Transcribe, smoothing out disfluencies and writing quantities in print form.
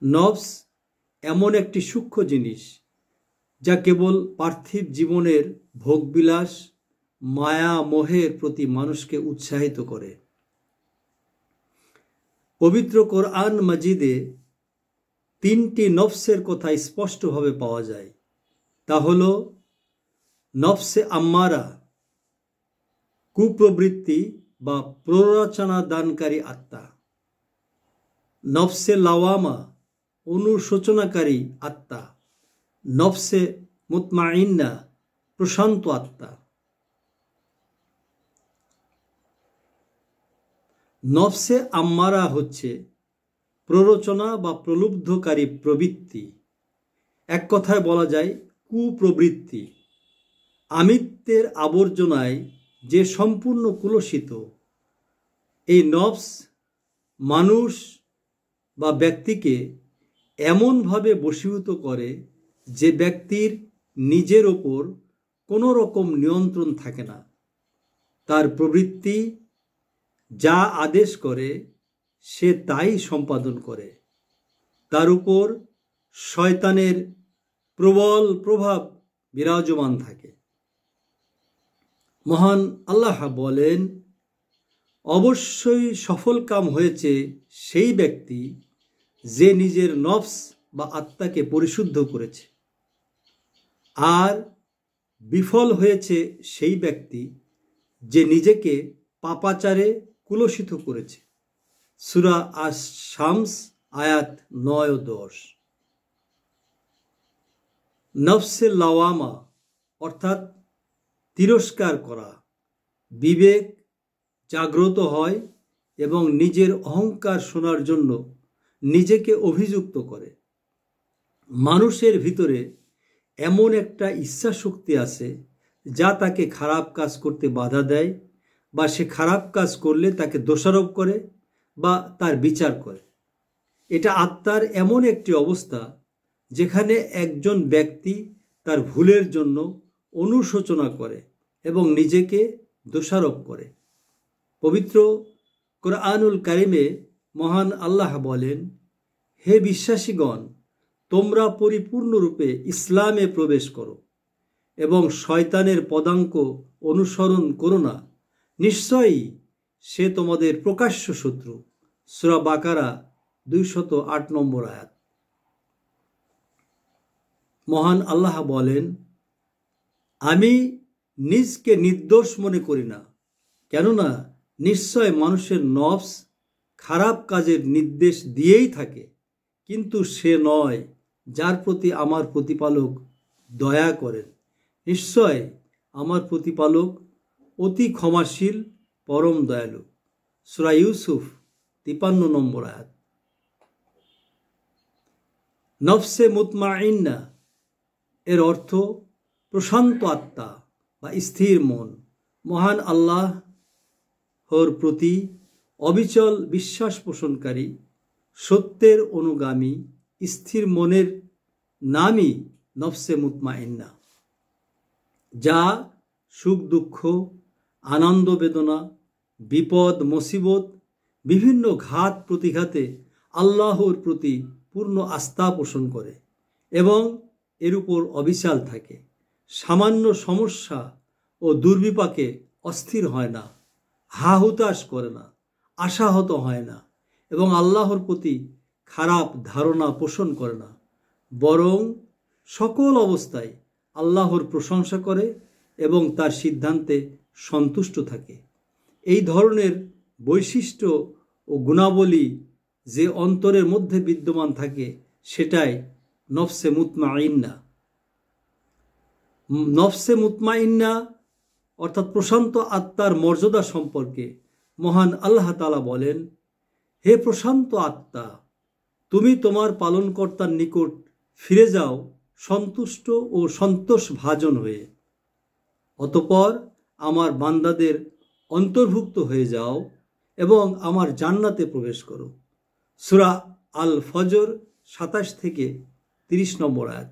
নফস এমন একটি সূক্ষ্ম জিনিস যা কেবল পার্থিব জীবনের ভোগবিলাস মায়া মোহের প্রতি মানুষকে উৎসাহিত করে। পবিত্র কোরআন মাজিদে 3টি নফসের কথা স্পষ্টভাবে পাওয়া যায়। তা হল নফসে আম্মারা, কুপ্রবৃত্তি বা প্ররোচনা দানকারী আত্মা; নফসে লাওয়ামা, অনুশোচনাকারী আত্মা; নফসে মুতমাইন্না, প্রশান্ত আত্মা। নফসে আম্মারা হচ্ছে প্ররোচনা বা প্রলুব্ধকারী প্রবৃত্তি, এক কথায় বলা যায় কুপ্রবৃত্তি। আমিত্বের আবর্জনায় যে সম্পূর্ণ কুলসিত, এই নফস মানুষ বা ব্যক্তিকে এমনভাবে বশীভূত করে যে ব্যক্তির নিজের ওপর কোনো রকম নিয়ন্ত্রণ থাকে না। তার প্রবৃত্তি যা আদেশ করে সে তাই সম্পাদন করে। তার উপর শয়তানের প্রবল প্রভাব বিরাজমান থাকে। মহান আল্লাহ বলেন, অবশ্যই সফল কাম হয়েছে সেই ব্যক্তি যে নিজের নফস বা আত্মাকে পরিশুদ্ধ করেছে, আর বিফল হয়েছে সেই ব্যক্তি যে নিজেকে পাপাচারে কুলসিত করেছে। সূরা আশ-শামস আয়াত 9 ও 10। নফসে লাওয়ামা অর্থাৎ তিরস্কার করা, বিবেক জাগ্রত হয় এবং নিজের অহংকার শোনার জন্য নিজেকে অভিযুক্ত করে। মানুষের ভিতরে এমন একটা ইচ্ছা শক্তি আছে যা তাকে খারাপ কাজ করতে বাধা দেয়, বা সে খারাপ কাজ করলে তাকে দোষারোপ করে বা তার বিচার করে। এটা আত্মার এমন একটি অবস্থা যেখানে একজন ব্যক্তি তার ভুলের জন্য অনুশোচনা করে এবং নিজেকে দোষারোপ করে। পবিত্র কোরআনুল কারিমে মহান আল্লাহ বলেন, হে বিশ্বাসীগণ, তোমরা পরিপূর্ণরূপে ইসলামে প্রবেশ করো এবং শয়তানের পদাঙ্ক অনুসরণ করো না, নিশ্চয়ই সে তোমাদের প্রকাশ্য শত্রু। সূরা বাকারা 208 নম্বর আয়াত। মহান আল্লাহ বলেন, আমি নিজকে নির্দোষ মনে করি না, কেননা নিশ্চয় মানুষের নফস খারাপ কাজের নির্দেশ দিয়েই থাকে, কিন্তু সে নয় যার প্রতি আমার প্রতিপালক দয়া করেন। নিশ্চয় আমার প্রতিপালক অতি ক্ষমাশীল, পরম দয়ালু। সূরা ইউসুফ 53 নম্বর আয়াত। নফসে মুতমাইন্না এর অর্থ প্রশান্ত আত্মা বা স্থির মন। মহান আল্লাহর প্রতি অবিচল বিশ্বাস পোষণকারী, সত্যের অনুগামী স্থির মনের নামই নফসে মুতমাইন্না, যা সুখ দুঃখ, আনন্দ বেদনা, বিপদ মুসিবত, বিভিন্ন ঘাত প্রতিঘাতে আল্লাহর প্রতি পূর্ণ আস্থা পোষণ করে এবং এর উপর অবিচল থাকে। সামান্য সমস্যা ও দুর্বিপাকে অস্থির হয় না, হা হুতাশ করে না, আশাহত হয় না এবং আল্লাহর প্রতি খারাপ ধারণা পোষণ করে না, বরং সকল অবস্থায় আল্লাহর প্রশংসা করে এবং তার সিদ্ধান্তে সন্তুষ্ট থাকে। এই ধরনের বৈশিষ্ট্য ও গুণাবলী যে অন্তরের মধ্যে বিদ্যমান থাকে সেটাই নফসে মুতমাইন্না। নফসে মুতমাইন্না অর্থাৎ প্রশান্ত আত্মার মর্যাদা সম্পর্কে মহান আল্লাহ তাআলা বলেন, হে প্রশান্ত আত্মা, তুমি তোমার পালনকর্তার নিকট ফিরে যাও সন্তুষ্ট ও সন্তোষভাজন হয়ে। অতঃপর আমার বান্দাদের অন্তর্ভুক্ত হয়ে যাও এবং আমার জান্নাতে প্রবেশ করো। সূরা আল ফজর 27 থেকে 30 নম্বর আয়াত।